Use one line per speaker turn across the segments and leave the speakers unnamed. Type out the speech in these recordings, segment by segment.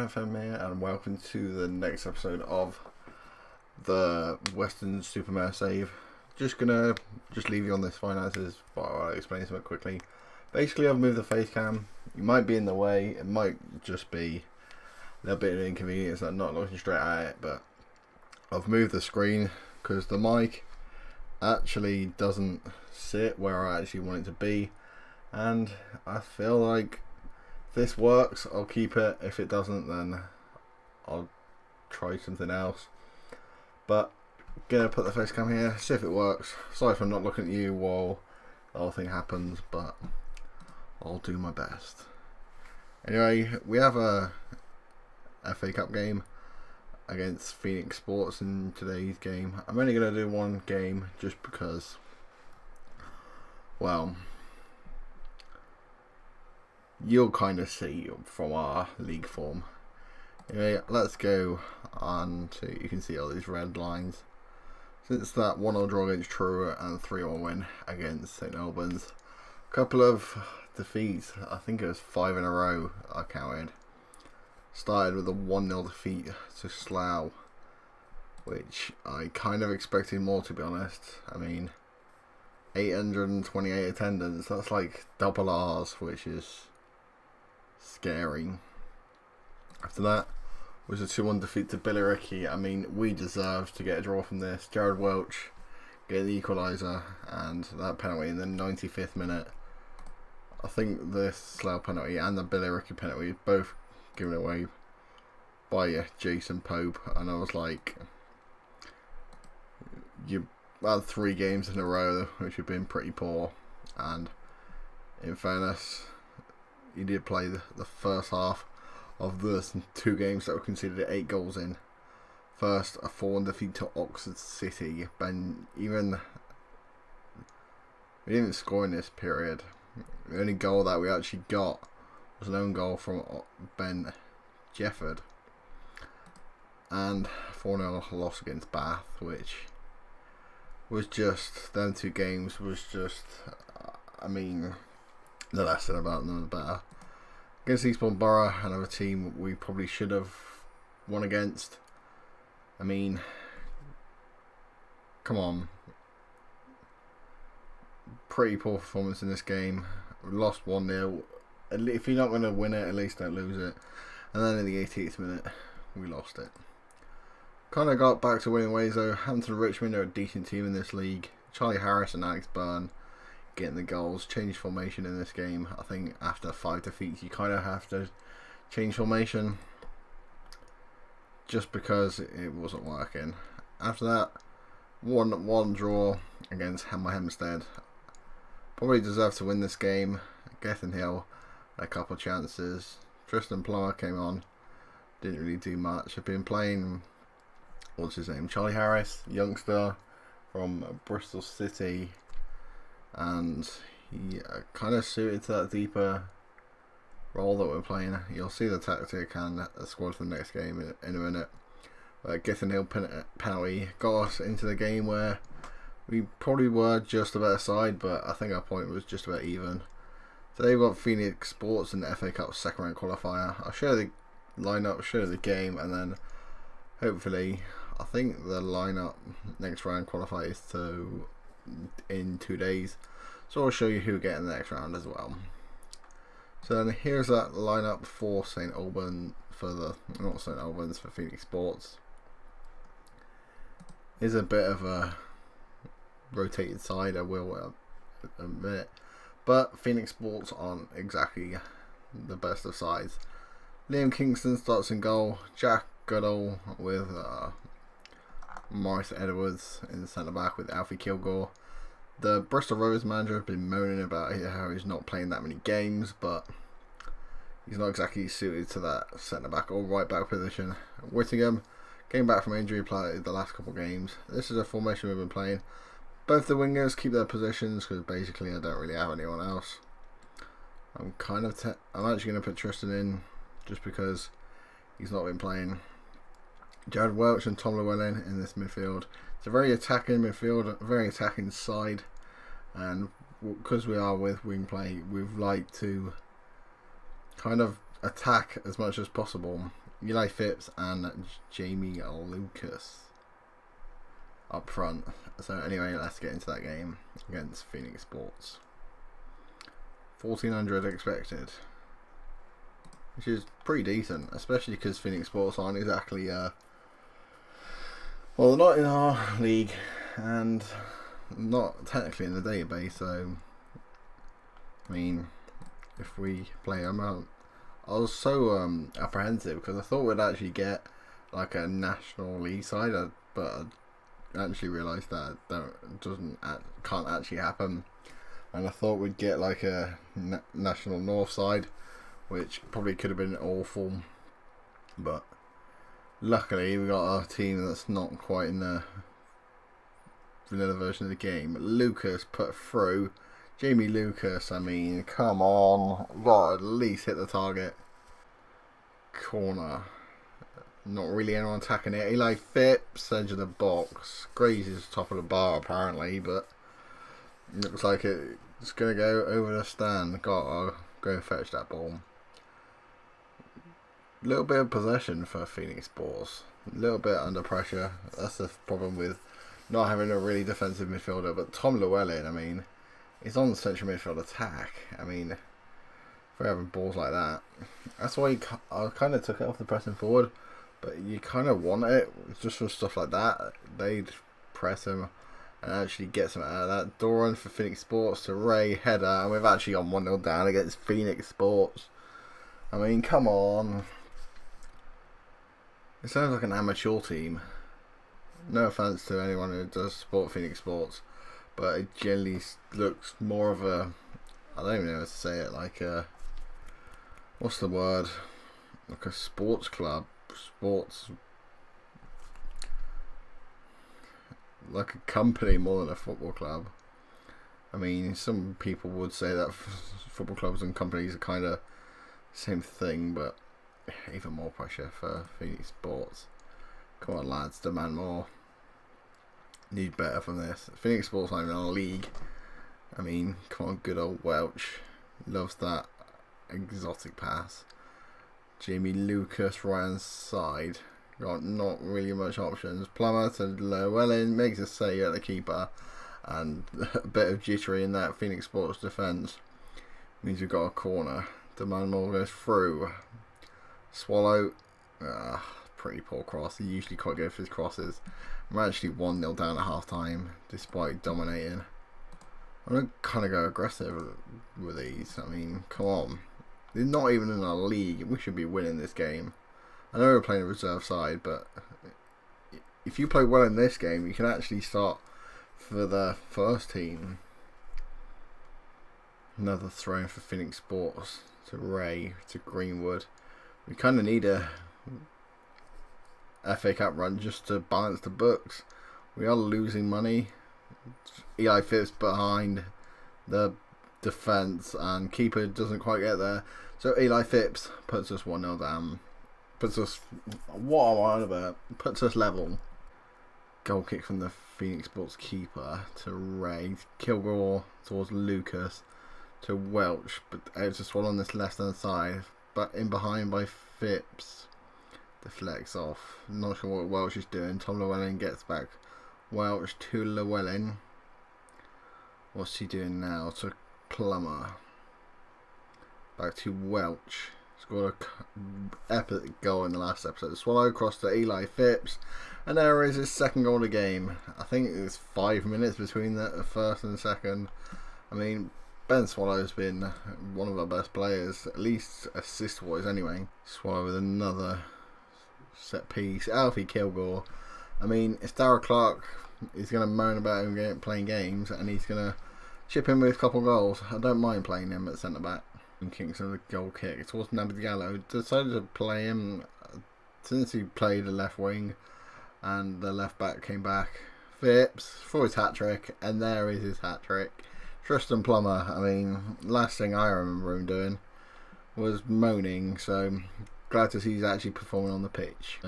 FM here, and welcome to the next episode of the Western Supermare save. Just leave you on this finances, but I'll explain something quickly. Basically, I've moved the face cam. You might be in the way. It might just be a little bit of an inconvenience. I'm not looking straight at it, but I've moved the screen because the mic actually doesn't sit where I actually want it to be, and I feel like if this works, I'll keep it. If it doesn't, then I'll try something else. But gonna put the face cam here, see if it works. Sorry if I'm not looking at you while the whole thing happens, but I'll do my best. Anyway, we have a FA Cup game against Phoenix Sports in today's game. I'm only gonna do one game just because, well, you'll kind of see from our league form. Anyway, let's go on to, you can see all these red lines. Since that 1-0 draw against Truro and 3-1 win against St Albans, a couple of defeats, I think it was 5 in a row I counted. Started with a 1-0 defeat to Slough, which I kind of expected more, to be honest. I mean, 828 attendance, that's like double ours, which is scary. After that was a 2-1 defeat to Billericay. I mean, we deserved to get a draw from this. Jared Welch getting the equaliser, and that penalty in the 95th minute. I think the Slough penalty and the Billericay penalty both given away by Jason Pope, and I was like, you had 3 games in a row which have been pretty poor, and in fairness, he did play the first half of the 2 games that were considered 8 goals in. First, a 4-1 defeat to Oxford City. We didn't score in this period. The only goal that we actually got was an own goal from Ben Jefford. And 4-0 loss against Bath, which was just, them 2 games was just, I mean, the less said about them, the better. Against Eastbourne Borough, another team we probably should have won against. I mean, come on. Pretty poor performance in this game. We lost 1-0. If you're not going to win it, at least don't lose it. And then in the 88th minute, we lost it. Kind of got back to winning ways though. Hampton Richmond are a decent team in this league. Charlie Harris and Alex Byrne getting the goals. Changed formation in this game. I think after 5 defeats, you kind of have to change formation just because it wasn't working. After that, one draw against Hempstead. Probably deserved to win this game. Gethin Hill had a couple of chances. Tristan Plummer came on, didn't really do much. I've been playing, what's his name, Charlie Harris, youngster from Bristol City, and he kind of suited to that deeper role that we're playing. You'll see the tactic and the squad for the next game in a minute. Gethin Hill penalty got us into the game where we probably were just a better side, but I think our point was just about even. Today we've got Phoenix Sports in the FA Cup second round qualifier. I'll show the lineup, show the game, and then hopefully, I think the lineup next round qualifies in 2 days. So I'll show you who get in the next round as well. So then here's that lineup for St Albans, for Phoenix Sports. Is a bit of a rotated side, I will admit, but Phoenix Sports aren't exactly the best of sides. Liam Kingston starts in goal. Jack Goodall with Maurice Edwards in the centre back with Alfie Kilgore. The Bristol Rovers manager has been moaning about how he's not playing that many games, but he's not exactly suited to that centre back or right back position. Whittingham came back from injury, played the last couple of games. This is a formation we've been playing. Both the wingers keep their positions because basically I don't really have anyone else. I'm actually going to put Tristan in just because he's not been playing. Jared Welch and Tom Llewellyn in this midfield. It's a very attacking midfield, a very attacking side, and because we are with wing play, we'd like to kind of attack as much as possible. Eli Phipps and Jamie Lucas up front. So anyway, let's get into that game against Phoenix Sports. 1,400 expected, which is pretty decent, especially because Phoenix Sports aren't exactly well, they're not in our league and not technically in the database. So I mean, if we play them out, I was so apprehensive because I thought we'd actually get like a national league side, but I actually realised that can't actually happen. And I thought we'd get like a national north side, which probably could have been awful. But luckily we got a team that's not quite in the vanilla version of the game. Lucas put through. Jamie Lucas, I mean, come on. Got at least hit the target. Corner. Not really anyone attacking it. Eli Phipps, edge of the box. Grazes top of the bar apparently, but looks like it's going to go over the stand. Gotta go fetch that ball. Little bit of possession for Phoenix Sports. A little bit under pressure. That's the problem with not having a really defensive midfielder. But Tom Llewellyn, I mean, he's on the central midfield attack. I mean, for having balls like that, that's why I kind of took it off the pressing forward. But you kind of want it just for stuff like that. They'd press him and actually get some out of that. Doran for Phoenix Sports to Ray, header, and we've actually gone 1-0 down against Phoenix Sports. I mean, come on. It sounds like an amateur team. No offense to anyone who does support Phoenix Sports, but it generally looks more of a, I don't even know how to say it, like a, what's the word? Like a sports club. Sports, like a company more than a football club. I mean, some people would say that football clubs and companies are kind of same thing, but even more pressure for Phoenix Sports. Come on lads, demand more. Need better from this. Phoenix Sports aren't even in a league. I mean, come on, good old Welch loves that exotic pass. Jamie Lucas right hand side. Got not really much options. Plummer to Llewellyn makes a save at the keeper, and a bit of jittery in that Phoenix Sports defence means we've got a corner. Demand more goes through. Swallow. Pretty poor cross. He usually quite good for his crosses. We're actually 1-0 down at half time despite dominating. I'm going to kind of go aggressive with these. I mean, come on. They're not even in our league. We should be winning this game. I know we're playing a reserve side, but if you play well in this game, you can actually start for the first team. Another throw for Phoenix Sports to Ray, to Greenwood. We kind of need a FA Cup run just to balance the books. We are losing money. Eli Phipps behind the defence and keeper doesn't quite get there. So Eli Phipps puts us 1-0 down. Puts us, what am I on about? Puts us level. Goal kick from the Phoenix Sports keeper to Ray. Kilgore towards Lucas to Welch, but out to Swallow on this left hand side. But in behind by Phipps. Deflects off. Not sure what Welch is doing. Tom Llewellyn gets back. Welch to Llewellyn. What's he doing now? To Plummer. Back to Welch. Scored an epic goal in the last episode. Swallow across to Eli Phipps. And there is his second goal of the game. I think it was 5 minutes between the first and the second. I mean, Ben Swallow's been one of our best players. At least assist-wise anyway. Swallow with another set piece. Alfie Kilgore. I mean, if Darrell Clark is going to moan about him playing games and he's going to chip in with a couple goals, I don't mind playing him at centre back. Kingston with a goal kick towards Naby Diallo. Decided to play him since he played the left wing and the left back came back. Phipps for his hat trick, and there is his hat trick. Tristan Plummer, I mean, last thing I remember him doing was moaning, so glad to see he's actually performing on the pitch.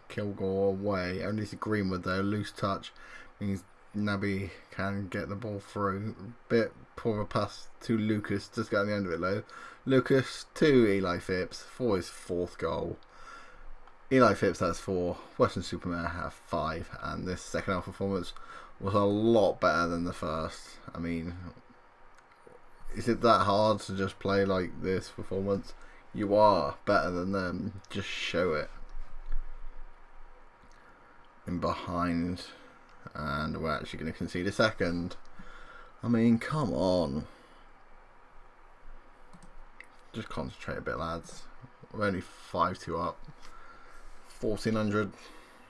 Kilgore away, only to Greenwood though, loose touch means Naby can get the ball through. Bit poor pass to Lucas, just got the end of it though. Lucas to Eli Phipps for his fourth goal. Eli Phipps has 4, Western Supermare have 5, and this second half performance was a lot better than the first. I mean, is it that hard to just play like this performance? You are better than them, just show it. In behind, and we're actually going to concede a second. I mean, come on. Just concentrate a bit, lads. We're only 5-2 up. 1,400,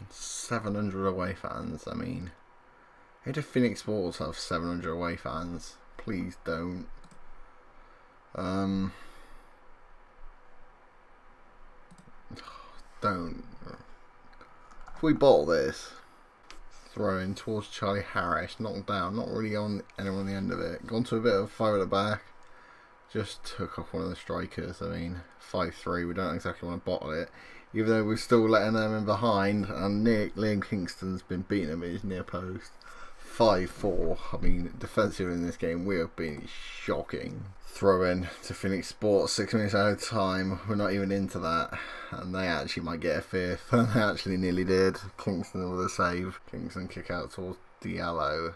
700 away fans. I mean, how do Phoenix Sports have 700 away fans? Please don't. Don't. If we bottle this, throw in towards Charlie Harris, knocked down, not really on anyone on the end of it. Gone to a bit of a fire at the back. Just took off one of the strikers. I mean, 5-3. We don't exactly want to bottle it, even though we're still letting them in behind. And Liam Kingston's been beating him at his near post. 5-4. I mean, defensive in this game, we have been shocking. Throw in to Phoenix Sports 6 minutes out of time. We're not even into that, and they actually might get a fifth. And they actually nearly did. Kingston with a save. Kingston kick out towards Diallo.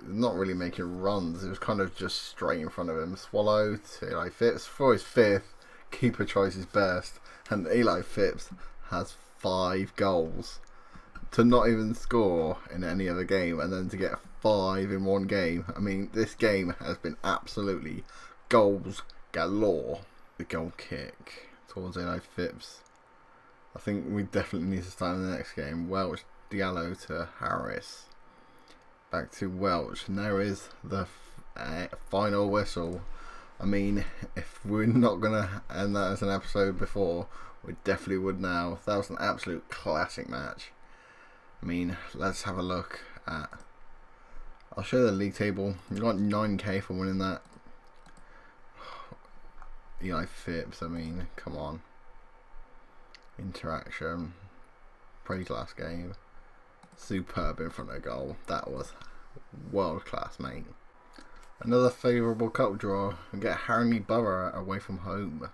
Not really making runs, it was kind of just straight in front of him. Swallow to Eli Phipps for his 5th. Keeper tries his best, and Eli Phipps has 5 goals. To not even score in any other game, and then to get 5 in one game. I mean, this game has been absolutely goals galore. The goal kick towards Eli Phipps. I think we definitely need to start in the next game. Welch, Diallo to Harris. Back to Welch, and there is the final whistle. I mean, if we're not going to end that as an episode before, we definitely would now. That was an absolute classic match. I mean, let's have a look at... I'll show the league table. You got 9k for winning that. Eli Phipps, I mean, come on. Interaction. Praise last game. Superb in front of goal. That was world class, mate. Another favourable cup draw. We get Haringey Borough away from home.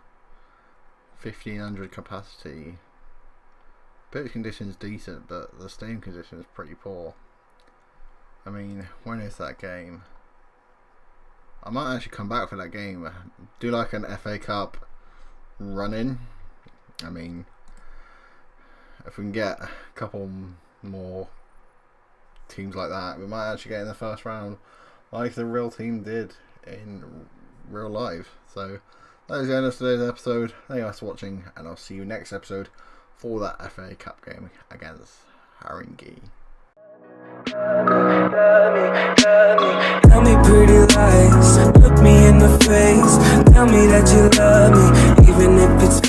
1,500 capacity. Pitch conditions decent, but the stadium condition is pretty poor. I mean, when is that game? I might actually come back for that game. Do like an FA Cup run-in. I mean, if we can get a couple more teams like that, we might actually get in the first round like the real team did in real life. So that is the end of today's episode. Thank you guys for watching, and I'll see you next episode for that FA Cup game against Haringey.
Tell me pretty lies, look me in the face, tell me that you love me, even if it's